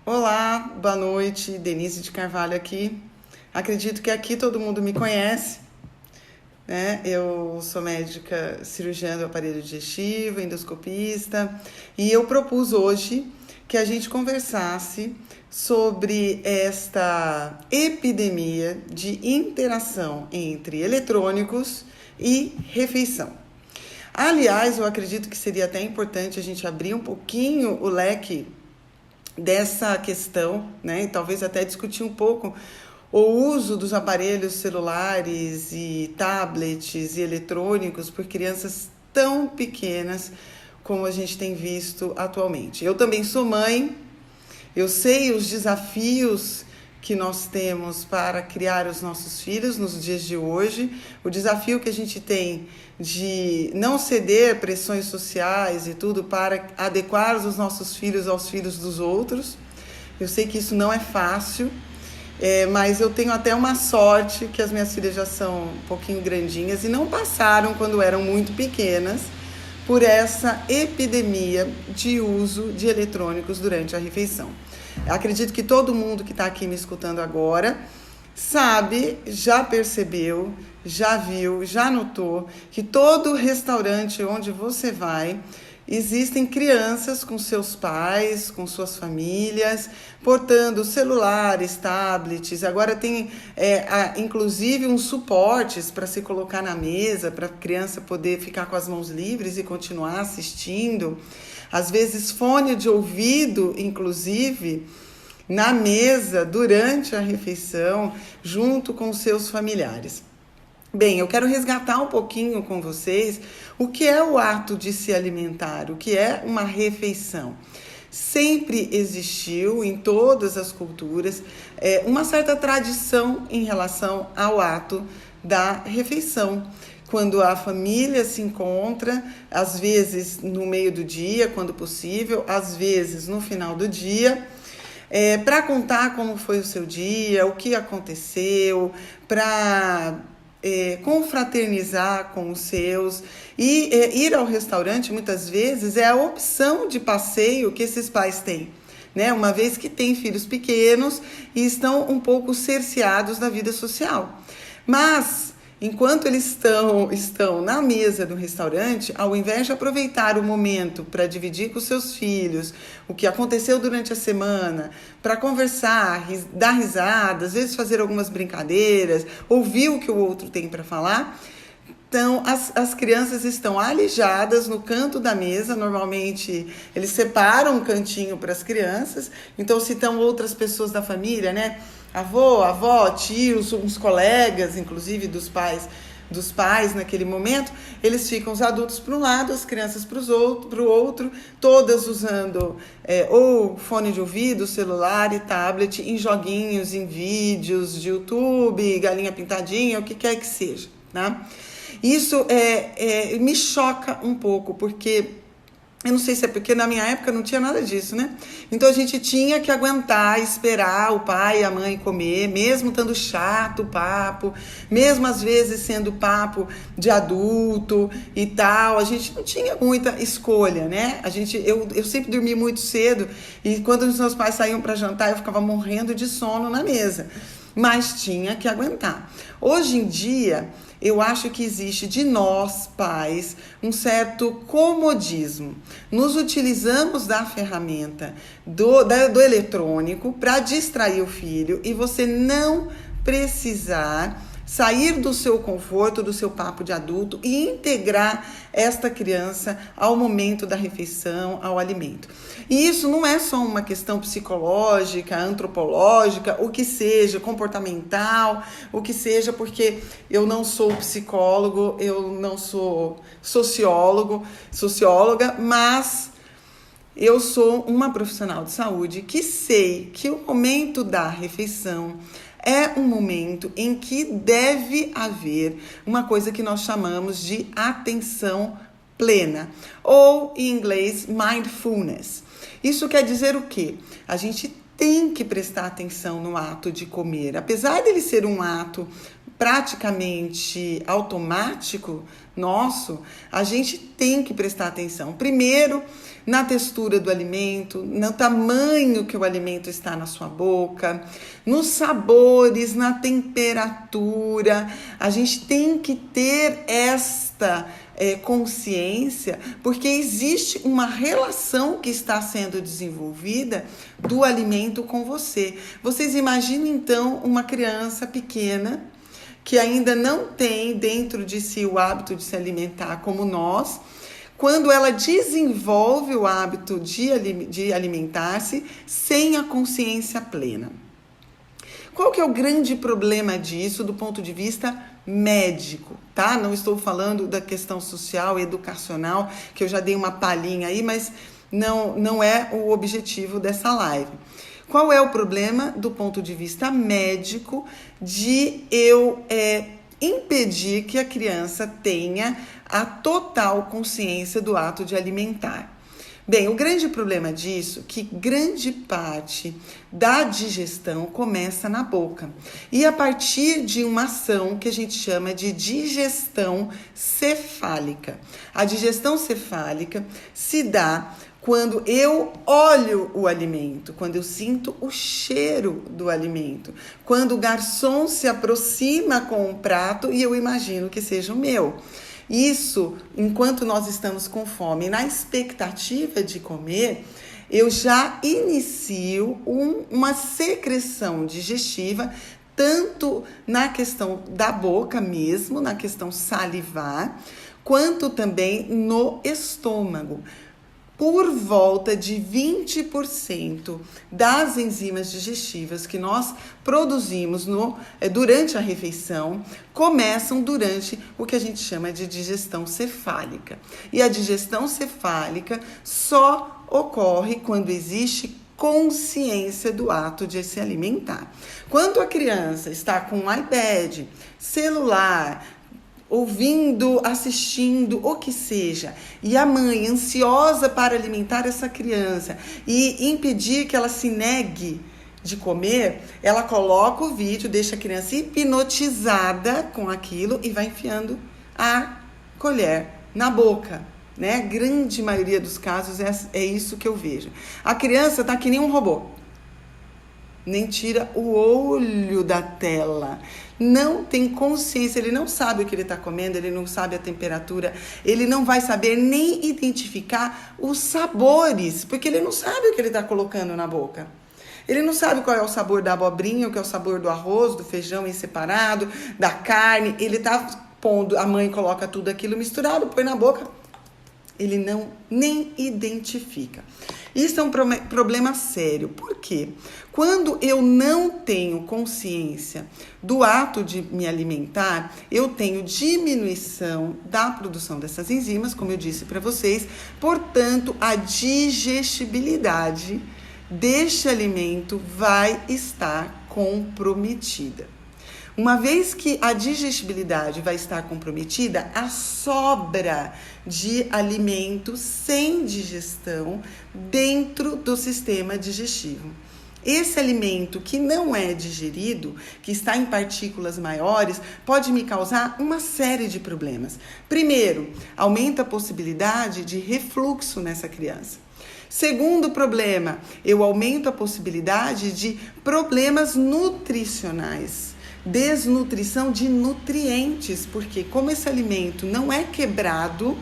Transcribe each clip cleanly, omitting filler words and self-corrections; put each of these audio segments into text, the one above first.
Olá, boa noite, Denise de Carvalho aqui. Acredito que aqui todo mundo me conhece, né? Eu sou médica cirurgiã do aparelho digestivo, endoscopista, e eu propus hoje que a gente conversasse sobre esta epidemia de interação entre eletrônicos e refeição. Aliás, eu acredito que seria até importante a gente abrir um pouquinho o leque dessa questão, né? E talvez até discutir um pouco o uso dos aparelhos celulares e tablets e eletrônicos por crianças tão pequenas como a gente tem visto atualmente. Eu também sou mãe, eu sei os desafios que nós temos para criar os nossos filhos nos dias de hoje, o desafio que a gente tem de não ceder pressões sociais e tudo para adequar os nossos filhos aos filhos dos outros. Eu sei que isso não é fácil, mas eu tenho até uma sorte que as minhas filhas já são um pouquinho grandinhas e não passaram, quando eram muito pequenas, por essa epidemia de uso de eletrônicos durante a refeição. Eu acredito que todo mundo que está aqui me escutando agora sabe, já percebeu, já viu, já notou que todo restaurante onde você vai, existem crianças com seus pais, com suas famílias, portando celulares, tablets. Agora tem inclusive uns suportes para se colocar na mesa, para a criança poder ficar com as mãos livres e continuar assistindo. Às vezes fone de ouvido, inclusive, na mesa, durante a refeição, junto com seus familiares. Bem, eu quero resgatar um pouquinho com vocês o que é o ato de se alimentar, o que é uma refeição. Sempre existiu em todas as culturas uma certa tradição em relação ao ato da refeição. Quando a família se encontra, às vezes no meio do dia, quando possível, às vezes no final do dia, para contar como foi o seu dia, o que aconteceu, para confraternizar com os seus e ir ao restaurante muitas vezes é a opção de passeio que esses pais têm, né? Uma vez que têm filhos pequenos e estão um pouco cerceados da vida social. Mas enquanto eles estão na mesa do restaurante, ao invés de aproveitar o momento para dividir com seus filhos o que aconteceu durante a semana, para conversar, dar risada, às vezes fazer algumas brincadeiras, ouvir o que o outro tem para falar, então as crianças estão alijadas no canto da mesa. Normalmente eles separam um cantinho para as crianças, então se estão outras pessoas da família, né? Avó, tios, uns colegas, inclusive dos pais naquele momento, eles ficam os adultos para um lado, as crianças para o outro, todas usando ou fone de ouvido, celular e tablet, em joguinhos, em vídeos de YouTube, galinha pintadinha, o que quer que seja, né? Isso me choca um pouco, porque eu não sei se é porque na minha época não tinha nada disso, né? Então a gente tinha que aguentar, esperar o pai e a mãe comer, mesmo estando chato o papo, mesmo às vezes sendo papo de adulto e tal. A gente não tinha muita escolha, né? Eu sempre dormi muito cedo e quando os meus pais saíam para jantar eu ficava morrendo de sono na mesa. Mas tinha que aguentar. Hoje em dia, eu acho que existe de nós, pais, um certo comodismo. Nos utilizamos da ferramenta do eletrônico para distrair o filho e você não precisar sair do seu conforto, do seu papo de adulto e integrar esta criança ao momento da refeição, ao alimento. E isso não é só uma questão psicológica, antropológica, o que seja, comportamental, o que seja, porque eu não sou psicólogo, eu não sou socióloga, mas eu sou uma profissional de saúde que sei que o momento da refeição é um momento em que deve haver uma coisa que nós chamamos de atenção plena, ou em inglês, mindfulness. Isso quer dizer o quê? A gente tem que prestar atenção no ato de comer, apesar dele ser um ato praticamente automático nosso, a gente tem que prestar atenção. Primeiro, na textura do alimento, no tamanho que o alimento está na sua boca, nos sabores, na temperatura. A gente tem que ter esta consciência, porque existe uma relação que está sendo desenvolvida do alimento com você. Vocês imaginem, então, uma criança pequena que ainda não tem dentro de si o hábito de se alimentar como nós, quando ela desenvolve o hábito de alimentar-se sem a consciência plena. Qual que é o grande problema disso do ponto de vista médico, tá? Não estou falando da questão social e educacional, que eu já dei uma palhinha aí, mas não é o objetivo dessa live. Qual é o problema do ponto de vista médico de eu impedir que a criança tenha a total consciência do ato de alimentar? Bem, o grande problema disso é que grande parte da digestão começa na boca. E a partir de uma ação que a gente chama de digestão cefálica. A digestão cefálica se dá quando eu olho o alimento, quando eu sinto o cheiro do alimento, quando o garçom se aproxima com um prato e eu imagino que seja o meu. Isso, enquanto nós estamos com fome, na expectativa de comer, eu já inicio uma secreção digestiva, tanto na questão da boca mesmo, na questão salivar, quanto também no estômago. Por volta de 20% das enzimas digestivas que nós produzimos durante a refeição começam durante o que a gente chama de digestão cefálica. E a digestão cefálica só ocorre quando existe consciência do ato de se alimentar. Quando a criança está com um iPad, celular, ouvindo, assistindo, o que seja, e a mãe ansiosa para alimentar essa criança e impedir que ela se negue de comer, ela coloca o vídeo, deixa a criança hipnotizada com aquilo e vai enfiando a colher na boca, né? Grande maioria dos casos é isso que eu vejo. A criança tá que nem um robô. Nem tira o olho da tela, não tem consciência, ele não sabe o que ele está comendo, ele não sabe a temperatura, ele não vai saber nem identificar os sabores, porque ele não sabe o que ele está colocando na boca. Ele não sabe qual é o sabor da abobrinha, o que é o sabor do arroz, do feijão em separado, da carne, ele está pondo, a mãe coloca tudo aquilo misturado, põe na boca, ele não nem identifica. Isso é um problema sério. Por quê? Quando eu não tenho consciência do ato de me alimentar, eu tenho diminuição da produção dessas enzimas, como eu disse para vocês, portanto, a digestibilidade deste alimento vai estar comprometida. Uma vez que a digestibilidade vai estar comprometida, a sobra de alimento sem digestão dentro do sistema digestivo. Esse alimento que não é digerido, que está em partículas maiores, pode me causar uma série de problemas. Primeiro, aumenta a possibilidade de refluxo nessa criança. Segundo problema, eu aumento a possibilidade de problemas nutricionais. Desnutrição de nutrientes, porque como esse alimento não é quebrado,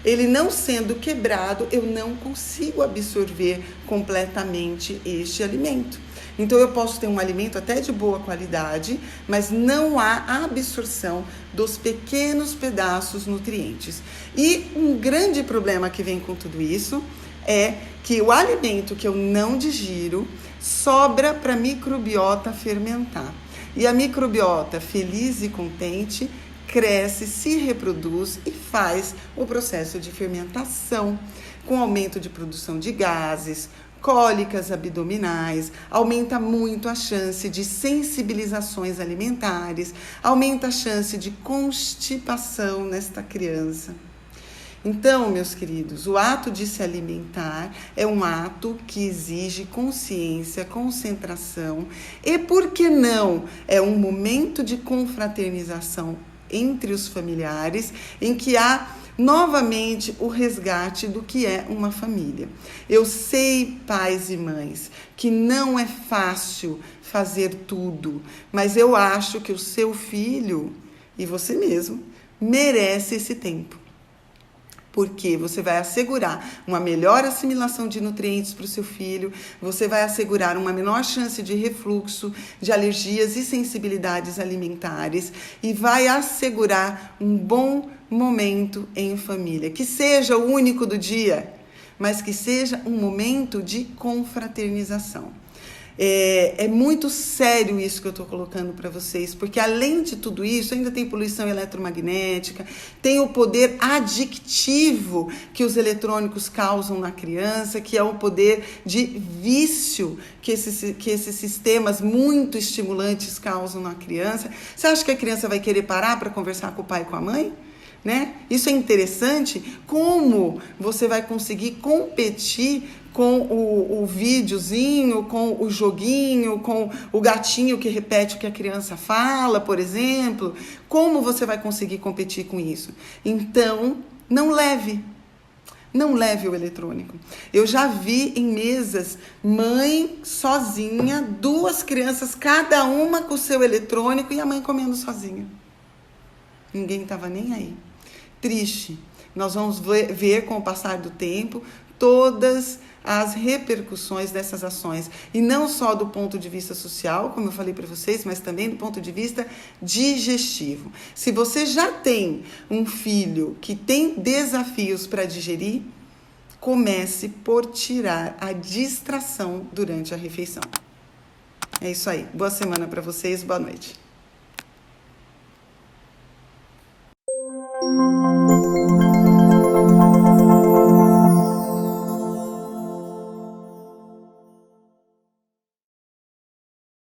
ele não sendo quebrado, eu não consigo absorver completamente este alimento. Então eu posso ter um alimento até de boa qualidade, mas não há absorção dos pequenos pedaços nutrientes. E um grande problema que vem com tudo isso é que o alimento que eu não digiro sobra para a microbiota fermentar. E a microbiota, feliz e contente, cresce, se reproduz e faz o processo de fermentação, com aumento de produção de gases, cólicas abdominais, aumenta muito a chance de sensibilizações alimentares, aumenta a chance de constipação nesta criança. Então, meus queridos, o ato de se alimentar é um ato que exige consciência, concentração e, por que não, é um momento de confraternização entre os familiares, em que há novamente o resgate do que é uma família. Eu sei, pais e mães, que não é fácil fazer tudo, mas eu acho que o seu filho e você mesmo merece esse tempo. Porque você vai assegurar uma melhor assimilação de nutrientes para o seu filho, você vai assegurar uma menor chance de refluxo, de alergias e sensibilidades alimentares e vai assegurar um bom momento em família. Que seja o único do dia, mas que seja um momento de confraternização. É muito sério isso que eu estou colocando para vocês, porque além de tudo isso, ainda tem poluição eletromagnética, tem o poder adictivo que os eletrônicos causam na criança, que é o poder de vício que esses sistemas muito estimulantes causam na criança. Você acha que a criança vai querer parar para conversar com o pai e com a mãe? Né? Isso é interessante, como você vai conseguir competir com o videozinho, com o joguinho, com o gatinho que repete o que a criança fala, por exemplo. Como você vai conseguir competir com isso? Então, não leve o eletrônico. Eu já vi em mesas mãe sozinha, 2 crianças, cada uma com o seu eletrônico e a mãe comendo sozinha. Ninguém estava nem aí. Triste. Nós vamos ver com o passar do tempo todas as repercussões dessas ações. E não só do ponto de vista social, como eu falei para vocês, mas também do ponto de vista digestivo. Se você já tem um filho que tem desafios para digerir, comece por tirar a distração durante a refeição. É isso aí. Boa semana para vocês. Boa noite.